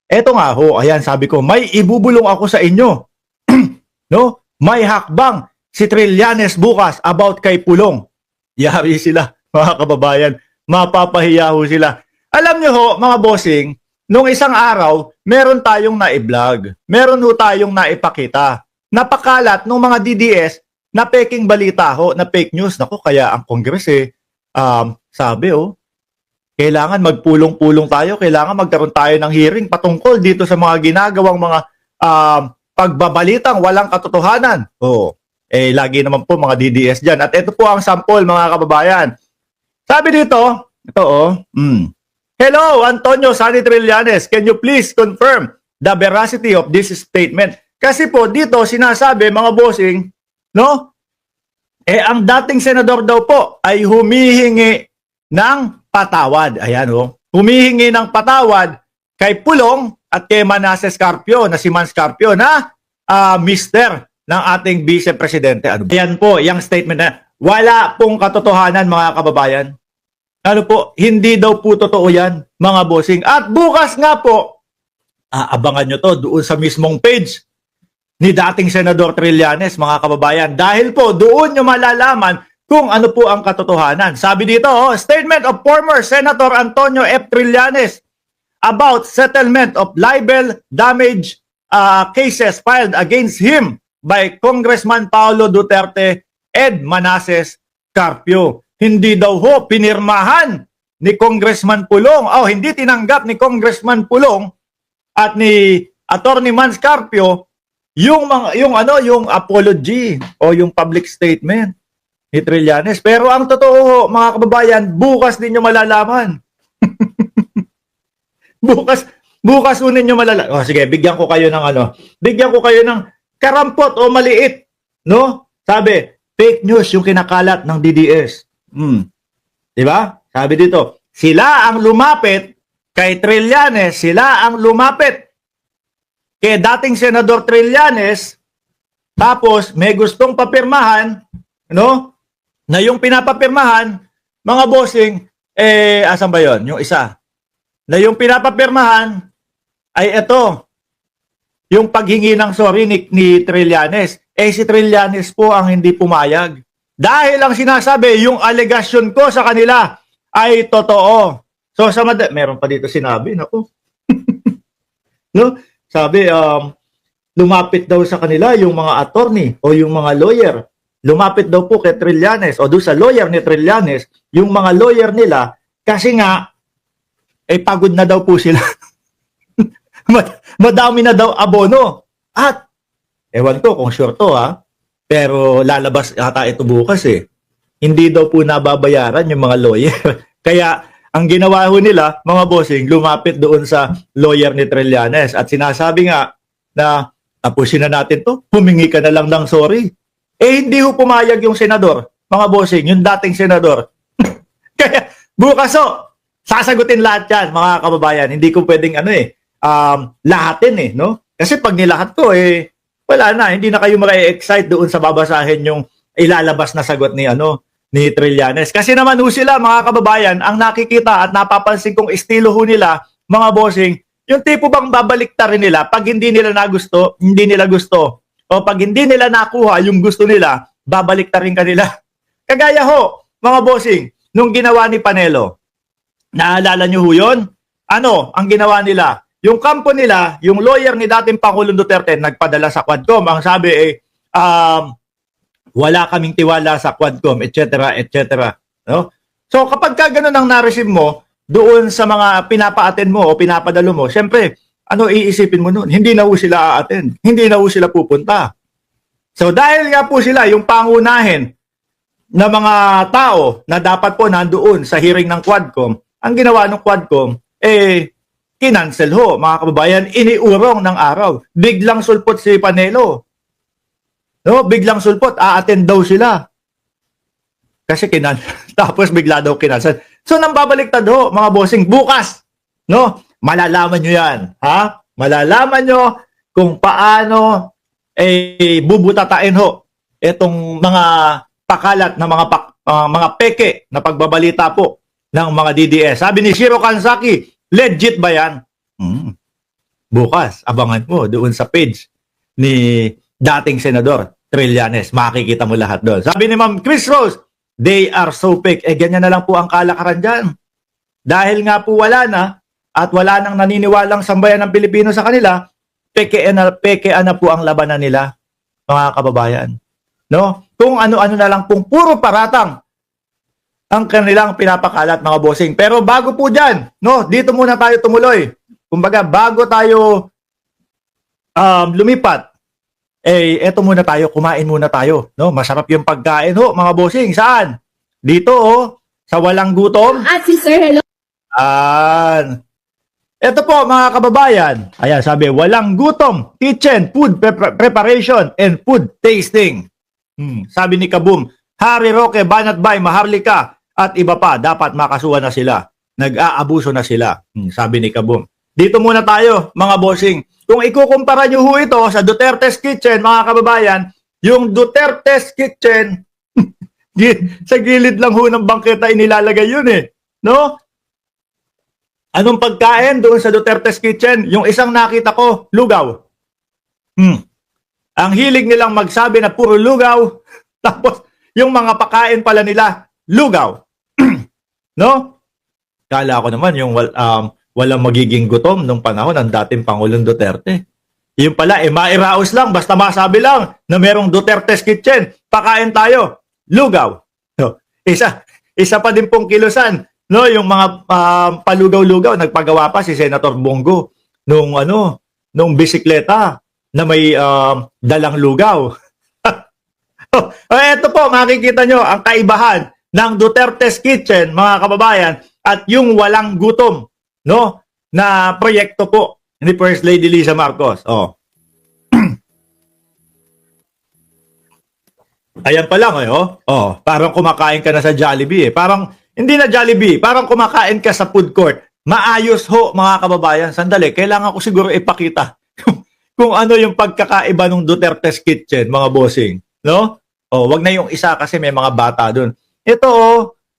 Eto nga ho, ayan, sabi ko, may ibubulong ako sa inyo. No? May hakbang si Trillanes bukas about kay Pulong. Yari sila, mga kababayan. Mapapahiya ho sila. Alam nyo ho, mga bossing, nung isang araw, meron tayong na-vlog. Meron ho tayong naipakita. Napakalat ng mga DDS na peking balita ho, na fake news. Naku, kaya ang Congress sabi kailangan magpulong-pulong tayo, kailangan magkaroon tayo ng hearing patungkol dito sa mga ginagawang mga pagbabalitang walang katotohanan. Lagi naman po mga DDS dyan. At ito po ang sample, mga kababayan. Sabi dito, Hello, Antonio Sani Trillanes. Can you please confirm the veracity of this statement? Kasi po dito sinasabi, mga bossing, no? Ang dating senador daw po ay humihingi ng patawad. Ayan humihingi ng patawad kay Pulong at kay Manasseh Carpio na si Man Carpio na mister ng ating Vice Presidente. Ayan po, yung statement na wala pong katotohanan, mga kababayan. Hindi daw po totoo yan, mga bossing. At bukas nga po, abangan nyo to doon sa mismong page ni dating Senador Trillanes, mga kababayan. Dahil po, doon nyo malalaman kung ano po ang katotohanan. Sabi dito, statement of former Senator Antonio F. Trillanes about settlement of libel damage cases filed against him by Congressman Paulo Duterte and Manasseh Carpio. Hindi daw ho pinirmahan ni Congressman Pulong, hindi tinanggap ni Congressman Pulong at ni Attorney Man Carpio yung apology o yung public statement ni Trillanes. Pero ang totoo, mga kababayan, bukas din nyo malalaman. bukas unin nyo malalaman. Sige, bigyan ko kayo ng karampot o maliit, no? Sabi, fake news yung kinakalat ng DDS. Diba? Sabi dito, sila ang lumapit kay Trillanes, sila ang lumapit kay dating Senador Trillanes, tapos may gustong papirmahan, no? Na yung pinapapirmahan, mga bossing, asan ba yon? Yung isa. Na yung pinapapirmahan ay ito, yung paghingi ng sorry ni Trillanes. Si Trillanes po ang hindi pumayag. Dahil ang sinasabi, yung allegation ko sa kanila ay totoo. So meron pa dito sinabi, naku. No? Sabi, lumapit daw sa kanila yung mga attorney o yung mga lawyer. Lumapit daw po kay Trillanes o doon sa lawyer ni Trillanes, yung mga lawyer nila, kasi nga, pagod na daw po sila. Madami na daw abono. At, ewan ko kung sure to pero lalabas ata ito bukas Hindi daw po nababayaran yung mga lawyer. Kaya, ang ginawa ho nila, mga bossing, lumapit doon sa lawyer ni Trillanes. At sinasabi nga na, tapusin na natin to, humingi ka na lang ng sorry. Hindi ho pumayag yung senador, mga bossing, yung dating senador. Kaya, bukas sasagutin lahat yan, mga kababayan. Hindi ko pwedeng lahatin no? Kasi pag nilahat ko, wala na, hindi na kayo maka-excite doon sa babasahin yung ilalabas na sagot ni Trillanes. Kasi naman ho sila, mga kababayan, ang nakikita at napapansin kong estilo ho nila, mga bossing, yung tipo bang babaliktarin nila pag hindi nila nagusto, hindi nila gusto. O pag hindi nila nakuha yung gusto nila, babaliktarin kanila. Kagaya ho, mga bossing, nung ginawa ni Panelo, naalala nyo ho yun? Ang ginawa nila? Yung kampo nila, yung lawyer ni dating Pangulong Duterte, nagpadala sa Quadcom. Ang sabi wala kaming tiwala sa Quadcom, etc., etc. No? So kapag ganun ang na-receive mo, doon sa mga pinapa-attend mo o pinapadalo mo, syempre, iisipin mo noon? Hindi na ho sila a-attend. Hindi na ho sila pupunta. So dahil nga po sila, yung pangunahin na mga tao na dapat po nandoon sa hearing ng Quadcom, ang ginawa ng Quadcom, kinancel ho, mga kababayan, iniurong ng araw. Biglang sulpot si Panelo. No, biglang sulpot, a-attend daw sila. Kasi tapos bigla daw kinancel. So nang babaliktad ho, mga bossing, bukas, no? Malalaman nyo yan, Malalaman nyo kung paano bubutatain ho itong mga pakalat na mga peke na pagbabalita po ng mga DDS. Sabi ni Shiro Kansaki, legit ba yan? bukas. Abangan mo doon sa page ni dating Senador Trillanes. Makikita mo lahat doon. Sabi ni Ma'am Chris Rose, they are so fake. Ganyan na lang po ang kalakaran dyan. Dahil nga po wala na at wala nang naniniwalang sambayan ng Pilipino sa kanila, pekean na po ang labanan nila, mga kababayan. No? Kung ano-ano na lang pong puro paratang ang kanilang pinapakalat, mga bossing. Pero bago po dyan, no, dito muna tayo tumuloy. Kumbaga, bago tayo lumipat, eto muna tayo, kumain muna tayo. No? Masarap yung pagkain, ho, mga bossing. Saan? Dito, sa Walang Gutom. At si Sir, hello. Ito po, mga kababayan. Ayan, sabi, Walang Gutom, kitchen, food preparation, and food tasting. Sabi ni Kaboom, Harry Roque, Banat Bay, Maharlika, at iba pa, dapat makasuhan na sila. Nag-aabuso na sila. Sabi ni Kaboom. Dito muna tayo, mga bossing. Kung ikukumpara nyo ho ito sa Duterte's Kitchen, mga kababayan, yung Duterte's Kitchen, sa gilid lang ho ng bangketa inilalagay yun no? Anong pagkain doon sa Duterte's Kitchen? Yung isang nakita ko, lugaw. Ang hilig nilang magsabi na puro lugaw, tapos yung mga pakain pala nila, lugaw. No? Kala ko naman yung walang magiging gutom nung panahon ng dating Pangulong Duterte. Yung pala, mairaos lang, basta masabi lang na merong Duterte's Kitchen, pakain tayo, lugaw. No? Isa pa din pong kilusan, no, yung mga palugaw-lugaw, nagpagawa pa si Senator Bongo nung bisikleta na may dalang lugaw. Ito po, makikita nyo ang kaibahan ng Duterte's Kitchen, mga kababayan, at yung Walang Gutom, no, na proyekto po ni First Lady Liza Marcos. Ayan pa lang, parang kumakain ka na sa Jollibee. Parang, hindi na Jollibee, parang kumakain ka sa food court. Maayos ho, mga kababayan. Sandali, kailangan ko siguro ipakita kung ano yung pagkakaiba ng Duterte's Kitchen, mga bossing. No? Wag na yung isa kasi may mga bata dun. Ito,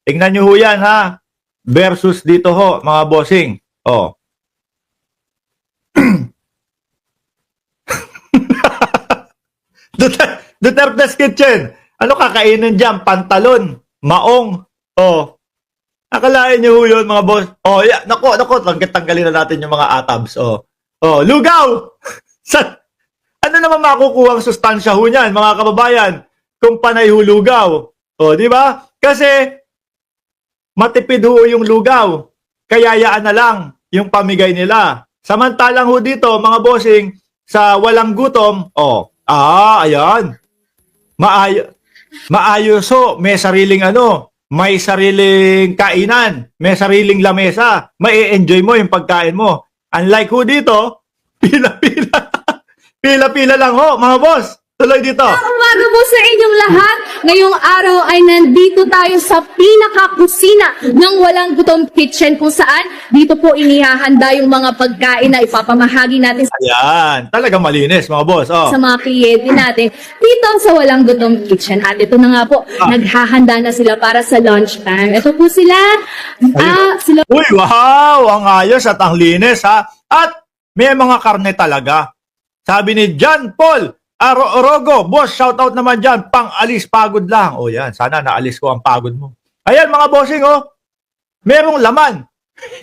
tingnan nyo ho yan, ha? Versus dito ho, mga bossing. Duterte's Kitchen. Ano kakainin dyan? Pantalon, maong. Akalain nyo ho yun, mga boss. Yeah. Nako, tanggalin na natin yung mga atabs. Lugaw! Ano naman makukuha ang sustansya ho niyan, mga kababayan? Kung panay ho lugaw. Di ba? Kasi matipid ho yung lugaw. Kayayaan na lang yung pamigay nila. Samantalang ho dito, mga bossing, sa Walang Gutom, ayan. Maayos ho, may sariling may sariling kainan, may sariling lamesa, mai-enjoy mo yung pagkain mo. Unlike ho dito, pila-pila. Pila-pila lang ho, mga boss. Tuloy dito. Umaga po sa inyong lahat. Ngayong araw ay nandito tayo sa pinakakusina ng Walang Gutom Kitchen kung saan dito po inihahanda yung mga pagkain na ipapamahagi natin Ayan, talaga malinis, mga boss. sa mga kliyente natin dito sa Walang Gutom Kitchen. At ito na nga po, naghahanda na sila para sa lunchtime. Ito po sila. Sila. Uy, wow! Ang ayos at ang linis, ha? At may mga karne talaga. Sabi ni John Paul Orogo, boss, shoutout naman dyan, pang-alis pagod lang. Yan, sana naalis ko ang pagod mo. Ayan, mga bossing, merong laman.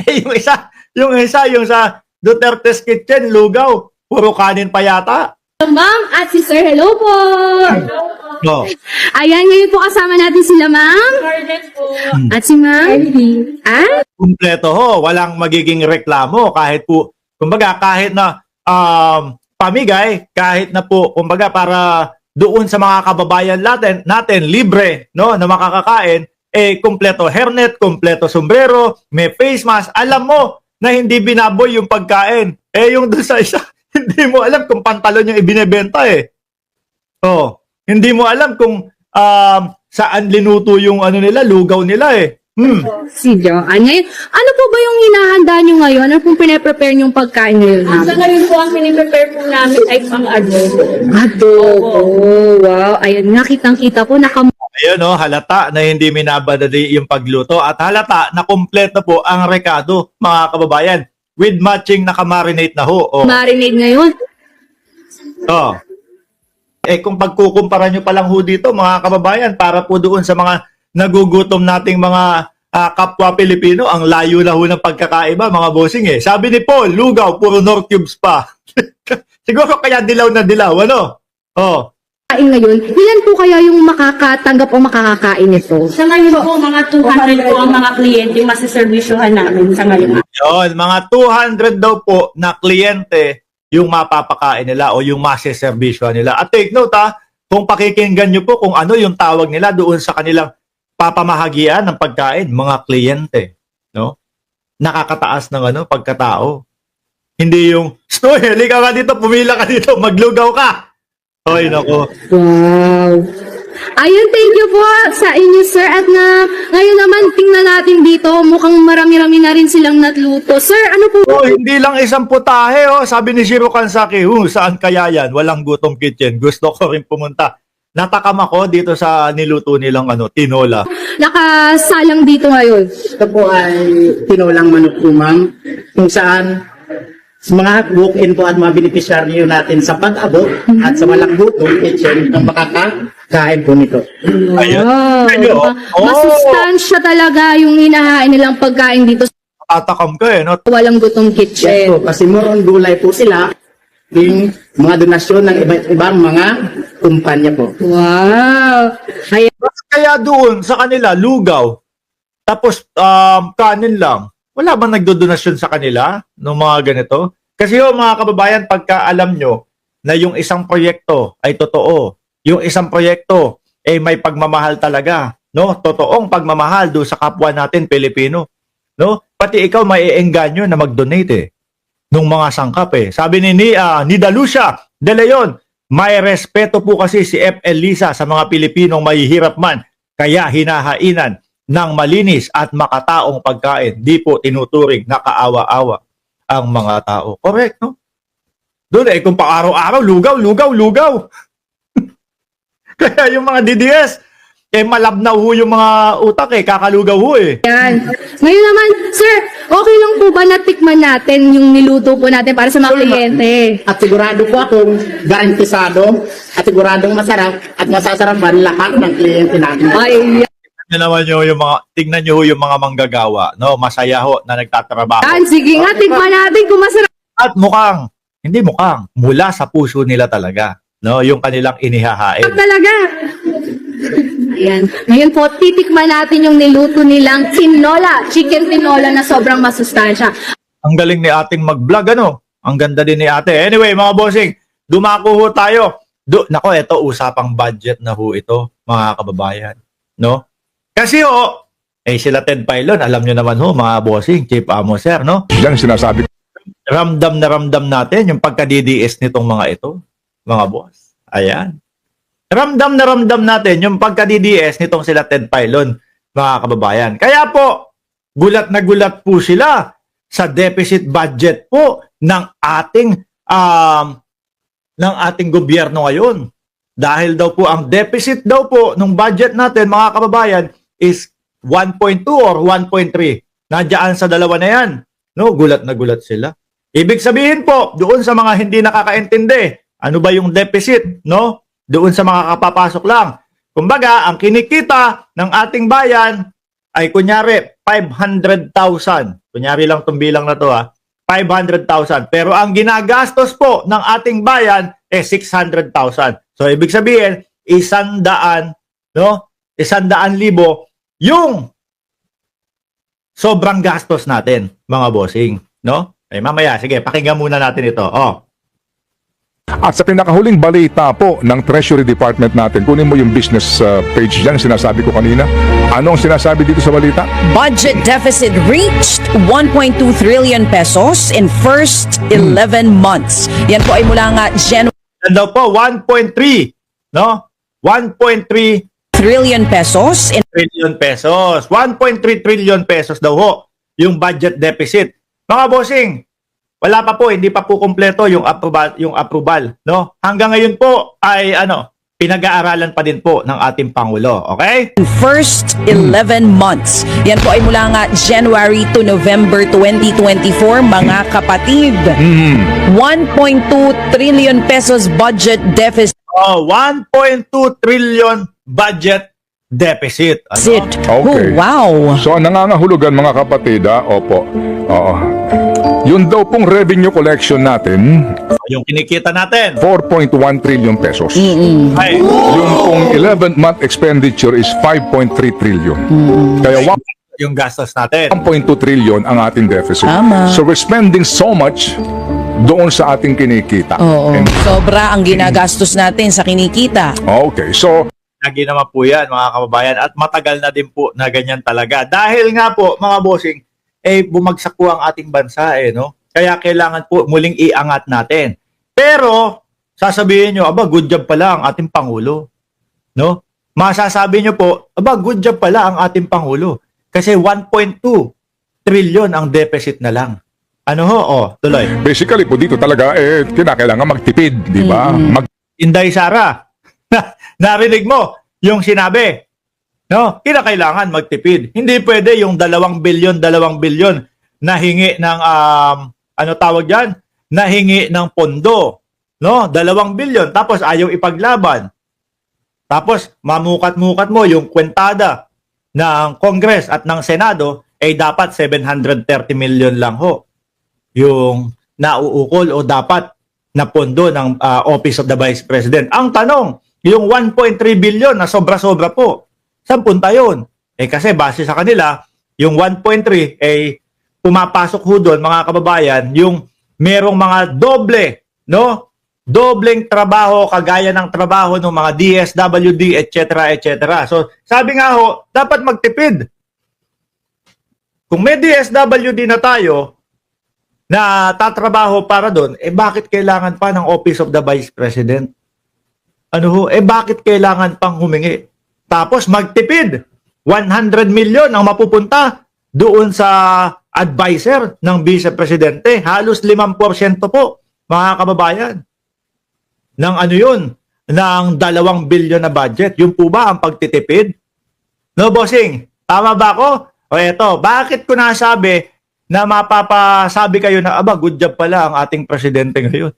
yung sa Duterte's Kitchen, lugaw, puro kanin pa yata. Ma'am at si Sir, hello po. Ayan, ngayon po kasama natin sila, ma'am. At si ma'am. Kumpleto ho, walang magiging reklamo kahit po, kumbaga kahit na pamigay, kahit na po, kumbaga para doon sa mga kababayan natin libre, no, na makakakain, kumpleto hairnet, kumpleto sombrero, may face mask, alam mo na hindi binaboy yung pagkain. Yung doon sa isa, hindi mo alam kung pantalon yung ibinebenta hindi mo alam kung saan linuto yung nila, lugaw nila Si Joanne. Ngayon, ano po ba yung hinahanda nyo ngayon? Ano pong pinaprepare nyong pagkain ngayon namin? Sa ngayon po, ang piniprepare po namin ay pang-adobo. Adobo. Wow. Ayun nga, kitang-kita po. Ayun, halata na hindi minabadali yung pagluto at halata na kompleto po ang rekado, mga kababayan. with matching nakamarinate na ho. Oh. Marinade ngayon. Oh. Eh kung pagkukumpara nyo pa lang ho dito, mga kababayan, para po doon sa mga nagugutom nating mga kapwa Pilipino, ang layo na ho ng pagkakaiba, mga bossing eh. Sabi ni Paul, lugaw, puro North Cubes pa. Siguro kaya dilaw na dilaw, ano? Oh. Kain ngayon, ilan po kaya yung makakatanggap o makakakain nito? Sa ngayon po, mga 200 po ang mga kliyente yung masiservisyohan namin sa ngayon. Yun, mga 200 daw po na kliyente yung mapapakain nila o yung maseservisyo nila. At take note kung pakikinggan nyo po kung ano yung tawag nila doon sa kanilang papamahagian ng pagkain, mga kliyente, no? Nakakataas ng pagkatao. Hindi yung, Stoy, halika ka dito, pumila ka dito, maglugaw ka. Hoy, nako. Wow. Ayun, thank you po sa inyo, sir. At ngayon naman, tingnan natin dito, mukhang marami-rami na rin silang natluto. Sir, ano po? Oh, hindi lang isang putahe, sabi ni Shiro Kansaki, saan kaya yan? Walang gutom kitchen. Gusto ko rin pumunta. Natakam ako dito sa niluto nilang tinola. Nakasalang dito ngayon. Ito po ay tinolang manok po, ma'am, kung saan sa mga walk-in po at mga beneficiaryo natin sa pag-abot at sa walang gutom kitchen ang makakakain po nito. Ayun. Wow. Ayun, Masustansya talaga yung hinahain nilang pagkain dito sa Tatakam ka no? walang gutong Yes kitchen. po, kasi more on gulay po sila yung mga donasyon ng iba't ibang mga kumpanya po. Wow. Ayan. Kaya doon sa kanila, lugaw, tapos kanin lang. Wala bang nagdodonasyon sa kanila ng mga ganito? Kasi mga kababayan, pagka alam nyo na yung isang proyekto ay totoo, yung isang proyekto ay may pagmamahal talaga, no? Totoong pagmamahal doon sa kapwa natin Pilipino, no? Pati ikaw maiengganyo na mag-donate nung mga sangkap Sabi ni Dalucia De Leon, may respeto po kasi si F.L. Lisa sa mga Pilipinong mahihirap man, kaya hinahainan ng malinis at makataong pagkain. Di po tinuturing na kaawa-awa ang mga tao. Correct, no? Doon kung pa-araw-araw, lugaw. Kaya yung mga DDS, malabnaw ho yung mga utak kakalugaw ho Yan. Ngayon naman, sir, okay lang po ba natikman natin yung niluto po natin para sa mga Sure, kliyente? At sigurado po akong garantisado at siguradong masarap at masasarapan lahat ng kliyente natin. Ay, Tignan nyo ho yung mga manggagawa, no? Masaya ho na nagtatrabaho. yan. Sige nga, tikman natin kung masarap. At hindi mukhang, mula sa puso nila talaga, no? Yung kanilang inihahain. Talaga. Ayan. Ngayon po, titikman natin yung niluto nilang tinola, chicken tinola na sobrang masustansya. Ang galing ni ating mag-vlog, Ang ganda din ni ate. Anyway, mga bossing, dumako ho tayo. Nako, ito, usapang budget na ho ito, mga kababayan, no? Kasi sila Ted Pailon, alam nyo naman mga bossing, Chief Amo Sir, no? Yan sinasabi ko. Ramdam na ramdam natin yung pagka-DDS nitong mga ito, mga boss. Ayan. Ramdam na ramdam natin yung pagka-DDS nitong sila Ted Pailon, mga kababayan. Kaya po, gulat na gulat po sila sa deficit budget po ng ating gobyerno ngayon. Dahil daw po ang deficit daw po ng budget natin, mga kababayan, is 1.2 or 1.3. Nandiyan sa dalawa na yan. No, gulat na gulat sila. Ibig sabihin po, doon sa mga hindi nakakaintindi, ano ba yung deficit, no? Doon sa mga kapapasok lang. Kumbaga, ang kinikita ng ating bayan ay kunyari 500,000. Kunyari lang itong bilang na to 500,000. Pero ang ginagastos po ng ating bayan ay 600,000. So, ibig sabihin, 100,000, no? 100,000 yung sobrang gastos natin, mga bossing, no? Mamaya, sige, pakinggan muna natin ito. At sa pinakahuling balita po ng Treasury Department natin, kunin mo yung business page dyan, sinasabi ko kanina. Ano ang sinasabi dito sa balita? Budget deficit reached 1.2 trillion pesos in first 11 months. Yan po ay mula nga January Yan daw po, 1.3, no? 1.3 trillion pesos in trillion pesos. 1.3 trillion pesos daw ho, yung budget deficit. Mga bossing, wala pa po, hindi pa po kumpleto yung approval, no? Hanggang ngayon po ay pinag-aaralan pa din po ng ating Pangulo. Okay? First 11 months. Yan po ay mula nga January to November 2024, mga kapatid. 1.2 trillion pesos budget deficit. 1.2 trillion budget deficit. Ano? Okay. Oh, wow. So, ang nangangahulugan mga kapatid, opo. Oo. Yun daw pong revenue collection natin, Yung kinikita natin. 4.1 trillion pesos. Ay, Yung pong 11th-month expenditure is 5.3 trillion. Kaya yung gastos natin. 1.2 trillion ang ating deficit. Tama. So we're spending so much doon sa ating kinikita. Oo. And- Sobra ang ginagastos natin sa kinikita. okay, so Lagi naman po yan, mga kababayan. At matagal na din po na ganyan talaga. Dahil nga po, mga bossing, bumagsak po ang ating bansa, no? Kaya kailangan po muling iangat natin. Pero, sasabihin nyo, good job pala ang ating Pangulo. No? Masasabi nyo po, good job pala ang ating Pangulo. Kasi 1.2 trillion ang deficit na lang. Ano ho? Tuloy. basically po dito talaga kinakailangan magtipid, di ba? Inday Sara, narinig mo yung sinabi. No? Kinakailangan magtipid. Hindi pwede yung 2 bilyon na hingi ng ano tawag diyan? Nahingi ng pondo, no? 2 bilyon tapos ayaw ipaglaban. Tapos mamukat-mukat mo yung kwentada ng Congress at ng Senado dapat 730 million lang ho. Yung nauukol o dapat na pondo ng Office of the Vice President. Ang tanong, yung 1.3 billion na sobra-sobra po, saan punta yun? Kasi base sa kanila, yung 1.3 pumapasok ho doon, mga kababayan, yung merong mga doble, no? Dobleng trabaho, kagaya ng trabaho ng mga DSWD, etc., etc. So, sabi nga ho, dapat magtipid. Kung may DSWD na tayo, na tatrabaho para doon, bakit kailangan pa ng Office of the Vice President? Ano ho? Bakit kailangan pang humingi? Tapos magtipid. 100 million ang mapupunta doon sa advisor ng Vice Presidente. Halos 5% po, mga kababayan. Ng ano yun? Ng 2 billion na budget. Yung po ba ang pagtitipid? No, bossing? Tama ba ako? Eto, bakit ko nasabi na mapapasabi kayo na, good job pala ang ating presidente ngayon?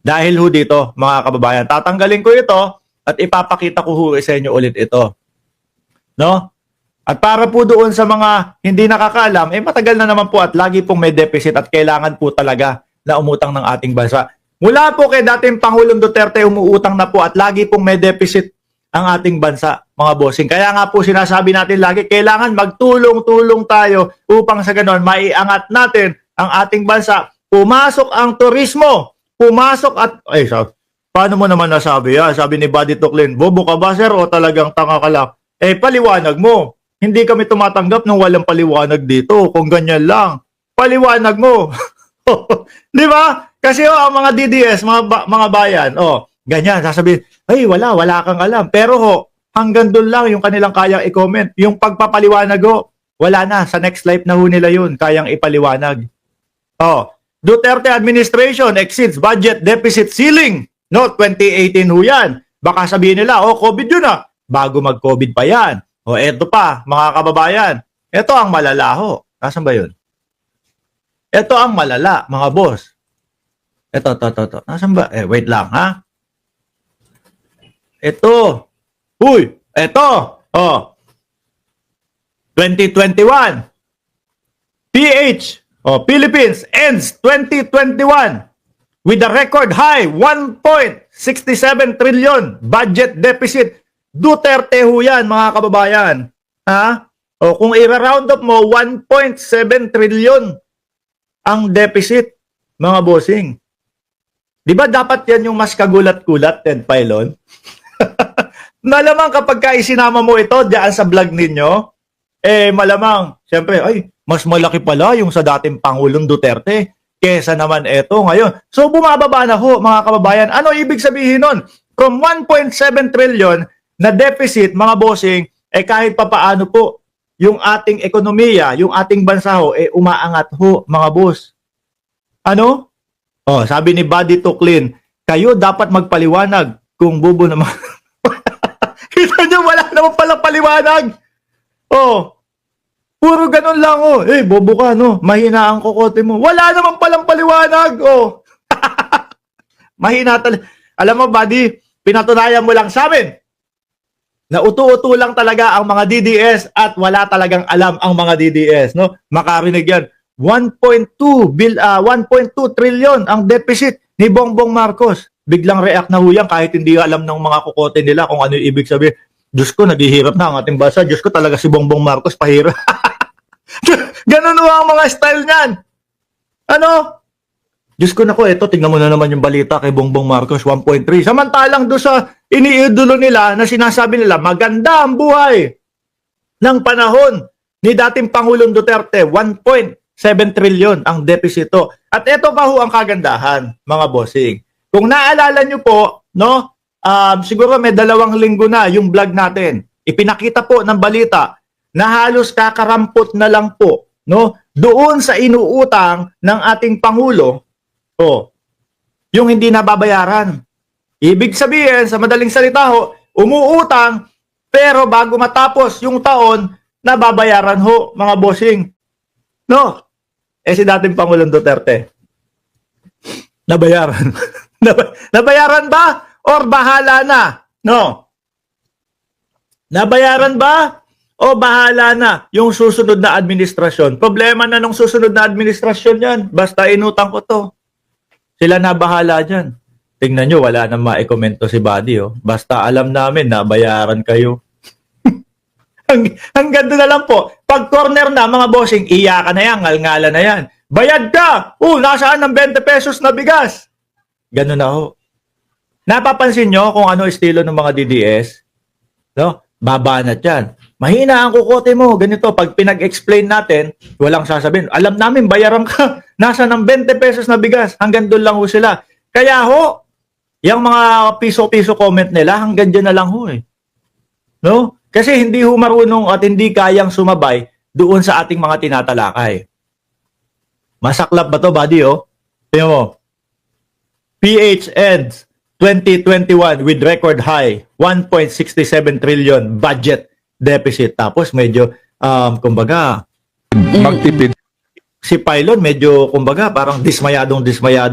Dahil ho dito, mga kababayan, tatanggalin ko ito at ipapakita ko ho sa inyo ulit ito. No? At para po doon sa mga hindi nakakaalam, matagal na naman po at lagi pong may deficit at kailangan po talaga na umutang ng ating bansa. Mula po kay dating Pangulong Duterte, umuutang na po at lagi pong may deficit ang ating bansa, mga bossing. Kaya nga po sinasabi natin lagi, kailangan magtulong-tulong tayo upang sa ganon, maiangat natin ang ating bansa. Pumasok ang turismo, pumasok at, paano mo naman nasabi yan? Sabi ni Buddy Tuclin, bobo ka ba sir o talagang tanga ka lang? Paliwanag mo. Hindi kami tumatanggap ng walang paliwanag dito. Kung ganyan lang, paliwanag mo. Di ba? Kasi ang mga DDS, mga bayan, ganyan, sasabihin, wala kang alam. Pero hanggang doon lang yung kanilang kayang i-comment. Yung pagpapaliwanag wala na. Sa next life na ho nila yun, kayang ipaliwanag. Duterte administration exceeds budget deficit ceiling. No, 2018 ho yan. Baka sabihin nila, COVID yun ah. Bago mag-COVID pa yan. Eto pa, mga kababayan. Ito ang malala ho. Nasaan ba yun? Ito ang malala, mga boss. Ito. Nasaan ba? Wait lang, ha? Ito. Uy, ito. 2021. PH, Philippines ends 2021 with a record high 1.67 trillion budget deficit. Duterte ho yan, mga kababayan. Ha? Kung i-round up mo, 1.7 trillion ang deficit, mga bossing. Di ba dapat yan yung mas kagulat-gulat, Ted Filon? Malamang kapag isinama mo ito diyan sa vlog ninyo, malamang, siyempre, mas malaki pala yung sa dating Pangulong Duterte kesa naman ito ngayon. So, bumababa na ho, mga kababayan. Ano ibig sabihin nun? From 1.7 trillion na deficit, mga bossing, kahit papaano po, yung ating ekonomiya, yung ating bansa ho, umaangat ho, mga boss. Ano? Sabi ni Buddy Tuclin, kayo dapat magpaliwanag kung bubo naman. naman palang paliwanag. Oh, puro ganun lang, oh. Bobo ka, no? Mahina ang kokote mo. Wala naman palang paliwanag, oh. Mahina talaga. Alam mo, buddy, pinatunayan mo lang sa amin na utu-utu lang talaga ang mga DDS at wala talagang alam ang mga DDS, no? Makarinig yan. 1.2 trillion ang deficit ni Bongbong Marcos. Biglang react na huyang kahit hindi alam ng mga kokote nila kung ano yung ibig sabihin. Diyos ko, naghihirap na ang ating bansa. Diyos ko, talaga si Bongbong Marcos pahirap. Ganun ang mga style niyan. Ano? Diyos ko, nako, eto, tingnan mo na naman yung balita kay Bongbong Marcos, 1.3. Samantalang doon sa iniidolo nila na sinasabi nila, maganda ang buhay ng panahon ni dating Pangulong Duterte, 1.7 trillion ang depisito. At eto pa ho ang kagandahan, mga bossing. Kung naalala nyo po, no, siguro may 2 linggo na yung vlog natin. Ipinakita po ng balita na halos kakarampot na lang po, no, doon sa inuutang ng ating Pangulo, yung hindi nababayaran. Ibig sabihin, sa madaling salita ho, umuutang, pero bago matapos yung taon, nababayaran ho, mga bossing. No? Si dating Pangulong Duterte, nabayaran. Nabayaran ba? Or bahala na? No? Nabayaran ba? O bahala na yung susunod na administrasyon? Problema na nung susunod na administrasyon yan. Basta inutang ko to. Sila na bahala dyan. Tingnan nyo, wala nang maikomento si Buddy. Oh. Basta alam namin na bayaran kayo. Ang ganda na lang po. Pag corner na, mga bossing, iyakan na yan, ngalngala na yan. Bayad ka! Nasaan ng 20 pesos na bigas? Ganun na ho. Napapansin nyo kung ano estilo ng mga DDS? No? Babanat yan. Mahina ang kukote mo. Ganito, pag pinag-explain natin, walang sasabihin. Alam namin, bayaran ka. Nasa ng 20 pesos na bigas. Hanggang doon lang ho sila. Kaya ho, yung mga piso-piso comment nila, hanggang dyan na lang ho eh. No? Kasi hindi ho marunong at hindi kayang sumabay doon sa ating mga tinatalakay. Masaklap ba to, buddy, oh? Tingnan mo. PH ends 2021 with record high 1.67 trillion budget deficit. Tapos medyo, kumbaga, Magtipid. si Pylon medyo, kumbaga, parang dismayado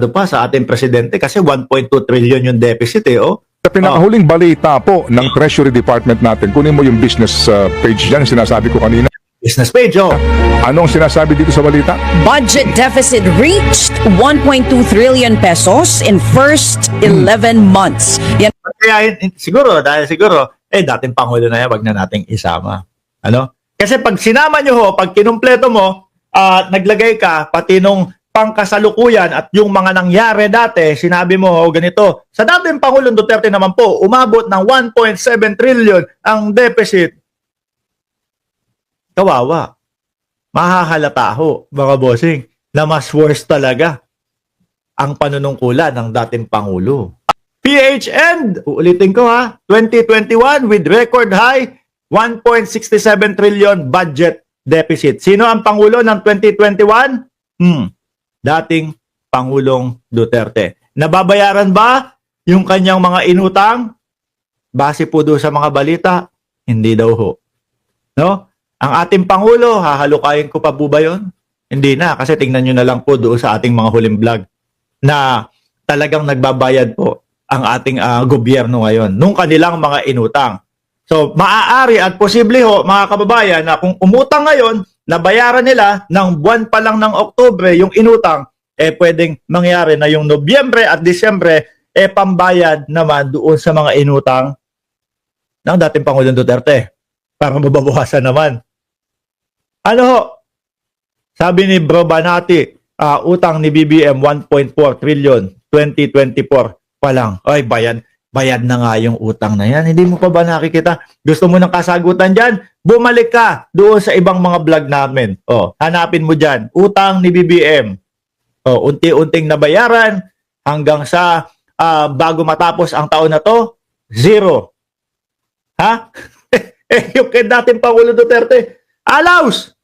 pa sa ating presidente kasi 1.2 trillion yung deficit eh, oh. Sa pinakahuling balita po ng Treasury Department natin, kunin mo yung business page dyan, sinasabi ko kanina. Business page, oh. Anong sinasabi dito sa balita? Budget deficit reached 1.2 trillion pesos in first 11 months. Yan Kaya dahil siguro, dating Pangulo na yan, wag na nating isama. Ano? Kasi pag sinama nyo ho, pag kinumpleto mo, naglagay ka, pati nung pangkasalukuyan at yung mga nangyari dati, sinabi mo ho, ganito, sa dating Pangulong Duterte naman po, umabot ng 1.7 trillion ang deficit. Kawawa. Mahahalata ho, mga bossing, na mas worse talaga ang panunungkulan ng dating Pangulo. PH end, uulitin ko ha, 2021 with record high 1.67 trillion budget deficit. Sino ang Pangulo ng 2021? Dating Pangulong Duterte. Nababayaran ba yung kanyang mga inutang? Base po doon sa mga balita, hindi daw ho. No? Ang ating Pangulo, hahalukayin ko pa po ba yun? Hindi na, kasi tingnan nyo na lang po doon sa ating mga huling vlog na talagang nagbabayad po ang ating gobyerno ngayon nung kanilang mga inutang. So, maaari at posible ho, mga kababayan, na kung umutang ngayon, nabayaran nila ng buwan pa lang ng Oktubre yung inutang, pwedeng mangyari na yung Nobyembre at Disyembre, pambayad naman doon sa mga inutang ng dating Pangulong Duterte para mababawasan naman. Ano ho? Sabi ni Bro Banati, utang ni BBM 1.4 trillion 2024 pa lang. Ay, bayad na nga yung utang na yan. Hindi mo pa ba nakikita? Gusto mo ng kasagutan dyan? Bumalik ka doon sa ibang mga vlog namin. Hanapin mo dyan. Utang ni BBM. Unti-unting nabayaran hanggang sa bago matapos ang taon na to, 0. Ha? Yung kay dating Pangulo Duterte, alaus!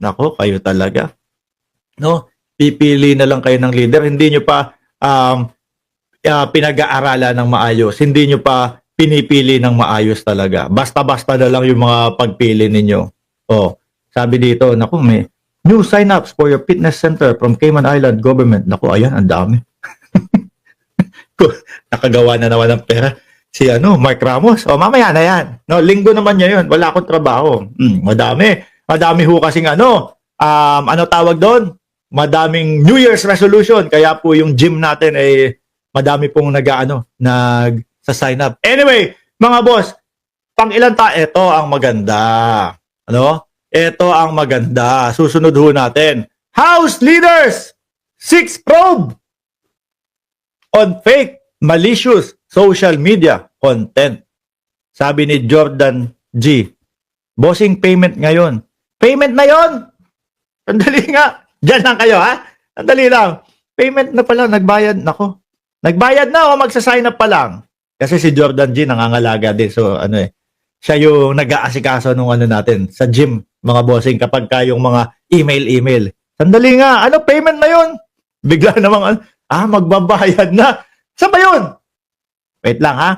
Nako, kayo talaga. No? Pipili na lang kayo ng leader. Hindi nyo pa pinag-aaralan ng maayos. Hindi nyo pa pinipili ng maayos talaga. Basta-basta na lang yung mga pagpili ninyo. Oh, sabi dito, naku, may new sign-ups for your fitness center from Cayman Island government. Naku, ayan, ang dami. Nakagawa na naman ng pera. Si Mark Ramos. O, mamaya na yan. No, linggo naman niya yun. Wala akong trabaho. Madami. Madami ho kasing ano tawag doon? Madaming New Year's resolution. Kaya po yung gym natin ay madami pong sa sign up. Anyway, mga boss, pang ilan ito ang maganda. Ito ang maganda. Susunod ho natin. House Leaders 6 probe on fake, malicious social media content. Sabi ni Jordan G. Bossing payment ngayon. Payment na yon. Sandali nga. Diyan lang kayo, ha? Sandali lang. Payment na pala. Nagbayad. Nako. Nagbayad na o magsa-sign up pa lang. Kasi si Jordan G nangangalaga din. So, siya yung nag-aasikaso nung natin sa gym, mga bossing, kapag yung mga email. Sandali nga. Payment na yon? Bigla namang, magbabayad na. Saan ba yun? Wait lang, ha?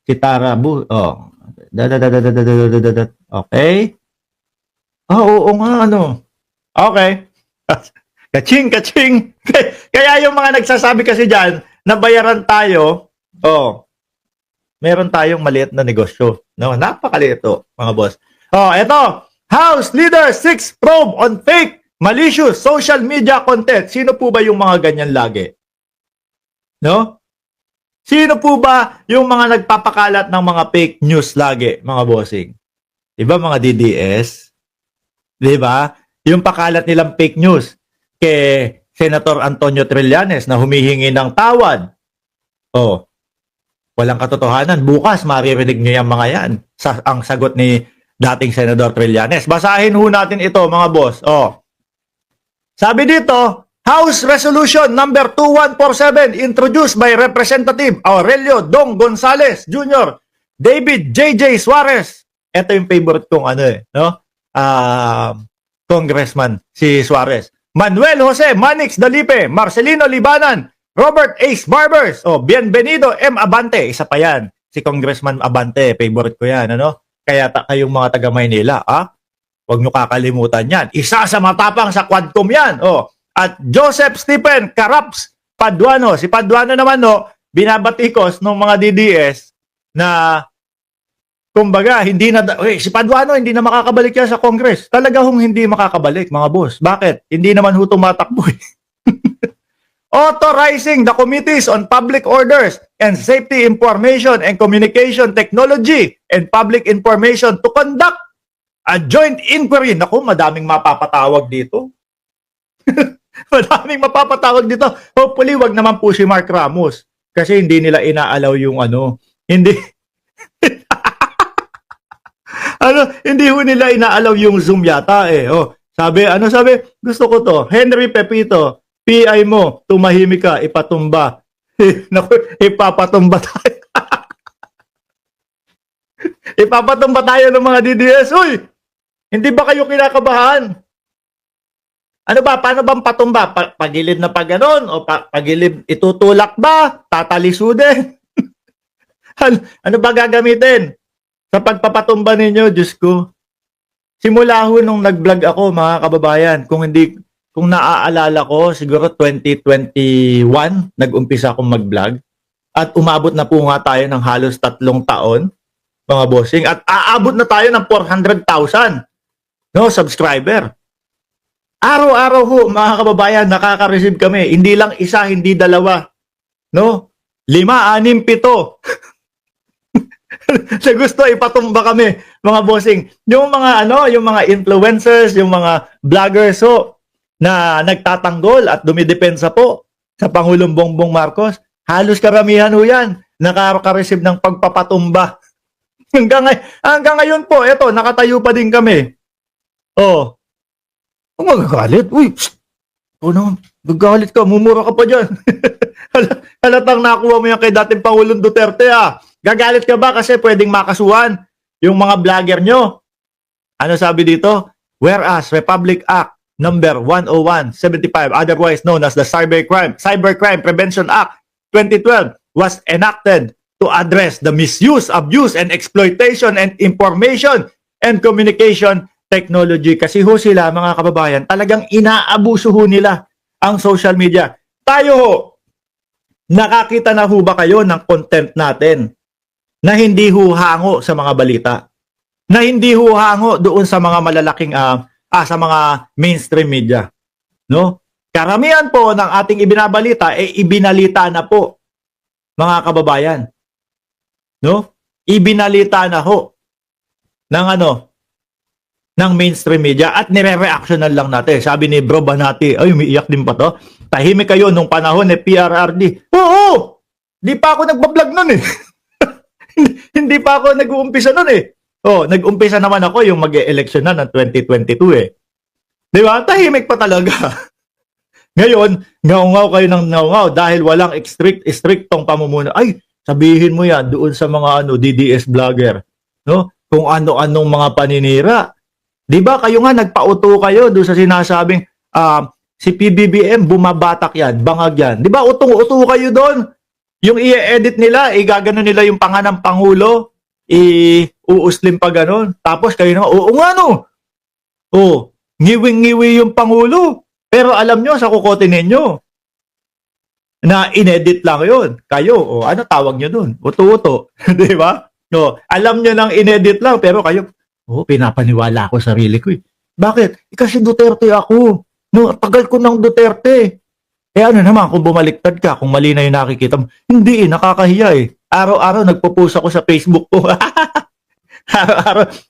Si Tara Bu. Oh. Okay. Oo nga, Okay. Kaching. Kaya yung mga nagsasabi kasi dyan, nabayaran tayo, meron tayong maliit na negosyo. No, napakaliit to, mga boss. Eto. House Leader 6 probe on fake, malicious social media content. Sino po ba yung mga ganyan lagi? No? Sino po ba yung mga nagpapakalat ng mga fake news lagi, mga bossing? Diba mga DDS? Diba? Yung pakalat nilang fake news kay Senator Antonio Trillanes na humihingi ng tawad. Walang katotohanan. Bukas maririnig niyo yung mga yan. Ang sagot ni dating Senador Trillanes. Basahin ho natin ito, mga boss. Sabi dito, House Resolution number 2147 introduced by Representative Aurelio Dong Gonzales Jr., David J.J. Suarez. Ito yung favorite kong Congressman, si Suarez. Manuel Jose Manix Dalipe, Marcelino Libanan, Robert Ace Barbers, Bienvenido M. Abante. Isa pa yan, si Congressman Abante. Favorite ko yan, Kaya kayong mga taga Maynila, huwag nyo kakalimutan yan. Isa sa matapang sa Quadcom yan, At Joseph Stephen Caraps Paduano. Si Paduano naman, binabatikos ng mga DDS na, kumbaga, si Paduano hindi na makakabalik yan sa Congress. Talaga hindi makakabalik, mga boss. Bakit? Hindi naman tumatakbo. Authorizing the Committees on Public Orders and Safety Information and Communication Technology and Public Information to conduct a joint inquiry. Naku, madaming mapapatawag dito. Madaming mapapatawag dito. Hopefully, wag naman po si Mark Ramos. Kasi hindi nila inaalaw yung hindi hindi ho nila inaalaw yung Zoom yata Sabi, gusto ko to. Henry Pepito, PI mo, tumahimik ka, ipatumba. Naku, ipapatumba tayo. Ipapatumba tayo ng mga DDS. Uy! Hindi ba kayo kinakabahan? Paano bang patumba? Pagilid na pagganon? O pagilid itutulak ba? Tatalisude? Ano ba gagamitin? Sa pagpapatumba ninyo, Diyos ko. Simula ho nung nag-vlog ako, mga kababayan, kung naaalala ko, siguro 2021, nag-umpisa akong mag-vlog. At umabot na po nga tayo ng halos 3 taon, mga bossing. At aabot na tayo ng 400,000 subscriber. Araw-araw ho, mga kababayan, nakaka-receive kami. Hindi lang isa, hindi dalawa. 5, 6, 7. Sa gusto, ipatumba kami, mga bossing. Yung mga influencers, yung mga vloggers na nagtatanggol at dumidepensa po sa Pangulong Bongbong Marcos, halos karamihan ho yan, nakaka-receive ng pagpapatumba. Hanggang ngayon po, eto, nakatayo pa din kami. Magagalit. Uy, gagalit ka, mumura ka pa dyan. Halatang nakuha mo yan kay dating Pangulong Duterte, Gagalit ka ba kasi pwedeng makasuhan yung mga vlogger nyo? Ano sabi dito? Whereas Republic Act number 10175, otherwise known as the Cybercrime Prevention Act 2012 was enacted to address the misuse, abuse, and exploitation and information and communication technology. Kasi ho sila, mga kababayan, talagang inaabuso ho nila ang social media. Tayo ho, nakakita na ho ba kayo ng content natin na hindi ho hango sa mga balita? Na hindi ho hango doon sa mga malalaking, sa mga mainstream media? No? Karamihan po ng ating ibinabalita, ibinalita na po, mga kababayan. No? Ibinalita na ho ng mainstream media at nire-reactionan lang natin. Sabi ni Bro Banati, ay, umiiyak din pa to. Tahimik kayo nung panahon ni PRRD. Oo! Di pa ako nagbablog nun eh. Hindi pa ako nag-uumpisa nun eh. Oh, nag-umpisa naman ako yung mag-e-election na ng 2022 eh. Di ba? Tahimik pa talaga. Ngayon, ngaw-ngaw kayo ng ngaw-ngaw dahil walang striktong pamumuno. Ay, sabihin mo yan doon sa mga DDS vlogger. No? Kung ano-anong mga paninira. Di ba kayo nga nagpauto kayo doon sa sinasabing si PBBM bumabatak yan, bangag yan. Di ba utong-uto kayo doon? Yung i-edit nila, igagano nila yung panganang Pangulo, uuslim pa ganon. Tapos kayo naman, oo nga no. Oh, ngiwing-ngiwi yung Pangulo. Pero alam nyo, sa kukote ninyo, na inedit lang yun. Kayo, ano tawag nyo dun? Uto-uto. Di ba? No, alam nyo nang inedit lang, pero kayo, pinapaniwala ako sarili ko eh. Bakit? Kasi Duterte ako. No, tagal ko ng Duterte. Ano naman, kung bumaliktad ka, kung mali na yung nakikita mo, hindi nakakahiya eh. Araw-araw nagpo-post ako sa Facebook ko.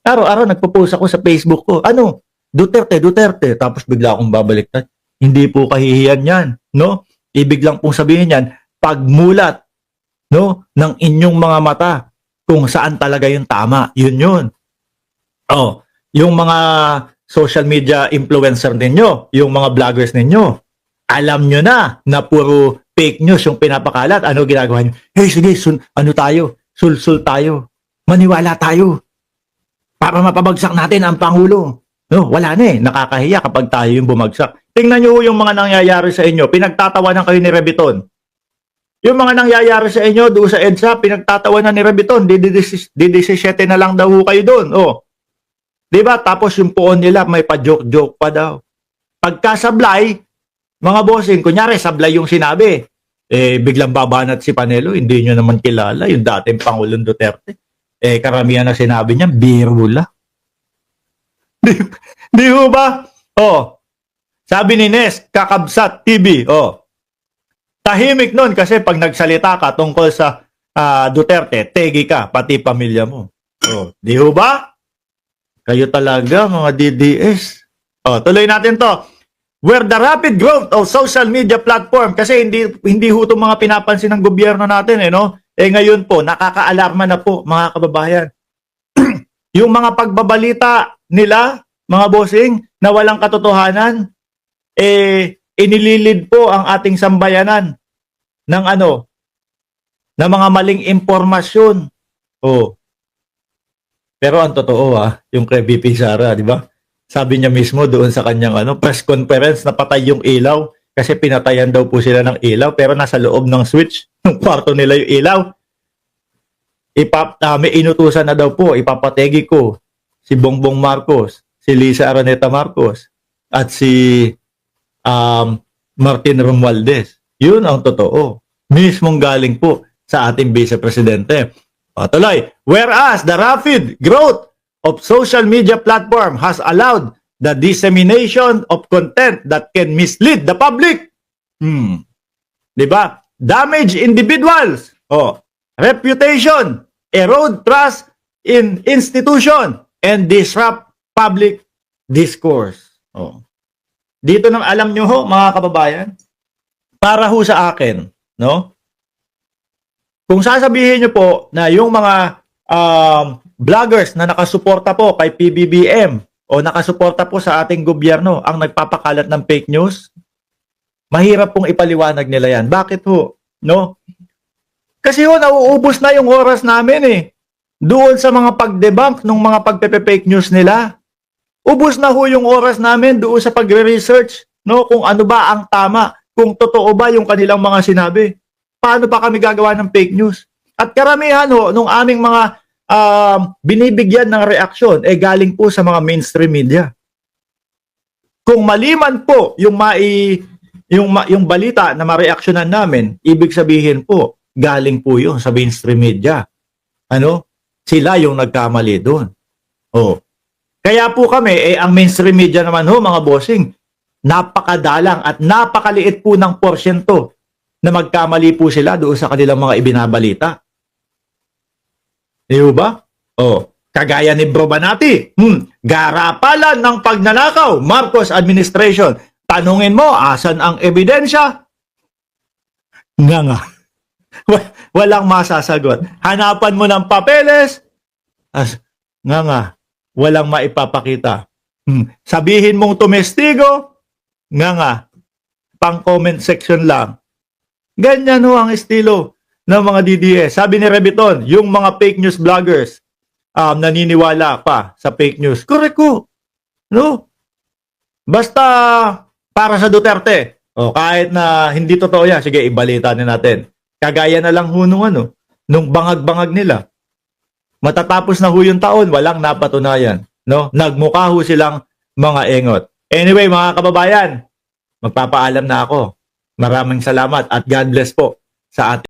Araw-araw nagpo-post ako sa Facebook ko. Ano? Duterte. Tapos bigla akong babaliktad. Hindi po kahihiyan yan. No? Ibig lang pong sabihin yan, pagmulat no, ng inyong mga mata kung saan talaga yung tama. Yun. Oh, yung mga social media influencer ninyo, yung mga vloggers ninyo, alam nyo na puro fake news yung pinapakalat. Ano ginagawa nyo? Hey, sige, sulsul tayo. Maniwala tayo. Para mapabagsak natin ang Pangulo. No, wala na eh. Nakakahiya kapag tayo yung bumagsak. Tingnan nyo yung mga nangyayari sa inyo. Pinagtatawanan kayo ni Rebiton. Yung mga nangyayari sa inyo doon sa EDSA, pinagtatawanan ni Rebiton. Di-17 na lang daw kayo doon. Oh. Diba? Tapos yung poon nila may pa-joke-joke pa daw. Pagkasablay, mga bossing, kunyari sablay yung sinabi. Biglang babanat si Panelo, hindi nyo naman kilala yung dating Pangulong Duterte. Karamihan na sinabi niya, biro lang. Di ho ba? Oh. Sabi ni Nes, Kakabsat TV, tahimik nun kasi pag nagsalita ka tungkol sa Duterte, tegi ka, pati pamilya mo. Oh. Di ho ba? Kayo talaga, mga DDS. Tuloy natin to. Where the rapid growth of social media platform, kasi hindi ho itong mga pinapansin ng gobyerno natin, no? Ngayon po, nakakaalarma na po, mga kababayan. Yung mga pagbabalita nila, mga bossing, na walang katotohanan, inililid po ang ating sambayanan ng ng mga maling impormasyon. Pero ang totoo yung kay VP Sara, di ba? Sabi niya mismo doon sa kanyang press conference na patay yung ilaw kasi pinatayan daw po sila ng ilaw pero nasa loob ng switch ng kwarto nila yung ilaw. May inutusan na daw po, ipapategi ko si Bongbong Marcos, si Lisa Araneta Marcos at si Martin Romualdez. Yun ang totoo. Mismong galing po sa ating Vice Presidente. Patuloy. Whereas the rapid growth of social media platform has allowed the dissemination of content that can mislead the public. Diba? Damage individuals. Reputation. Erode trust in institution. And disrupt public discourse. Dito nang alam nyo ho, mga kababayan, para ho sa akin, no? Kung sasabihin nyo po na yung mga vloggers na nakasuporta po kay PBBM o nakasuporta po sa ating gobyerno ang nagpapakalat ng fake news, mahirap pong ipaliwanag nila yan. Bakit ho? No? Kasi ho, nauubos na yung oras namin doon sa mga pag-debunk ng mga pagpe-fake news nila. Ubos na ho yung oras namin doon sa pagre-research, no? Kung ano ba ang tama, kung totoo ba yung kanilang mga sinabi. Paano pa kami gagawa ng fake news? At karamihan ho, nung aming mga binibigyan ng reaksyon, galing po sa mga mainstream media. Kung maliman po yung balita na mareaksyonan namin, ibig sabihin po, galing po yun sa mainstream media. Ano? Sila yung nagkamali doon. Oh. Kaya po kami, ang mainstream media naman ho, mga bossing, napakadalang at napakaliit po ng porsyento na magkamali po sila doon sa kanilang mga ibinabalita. Di ba? Oh, kagaya ni Bro Banati, garapalan ng pagnanakaw, Marcos administration. Tanungin mo, asan ang ebidensya? Nga. Walang masasagot. Hanapan mo ng papeles. Nga. Walang maipapakita. Sabihin mong tumestigo. Nga. Pang comment section lang. Ganyan ho ang estilo ng mga DDS. Sabi ni Rebiton, yung mga fake news vloggers naniniwala pa sa fake news. Correct ko. No? Basta para sa Duterte. O kahit na hindi totoo yan, sige, ibalita natin. Kagaya na lang ho nung bangag-bangag nila. Matatapos na ho yung taon, walang napatunayan. No? Nagmukha ho silang mga engot. Anyway, mga kababayan, magpapaalam na ako. Maraming salamat at God bless po sa ating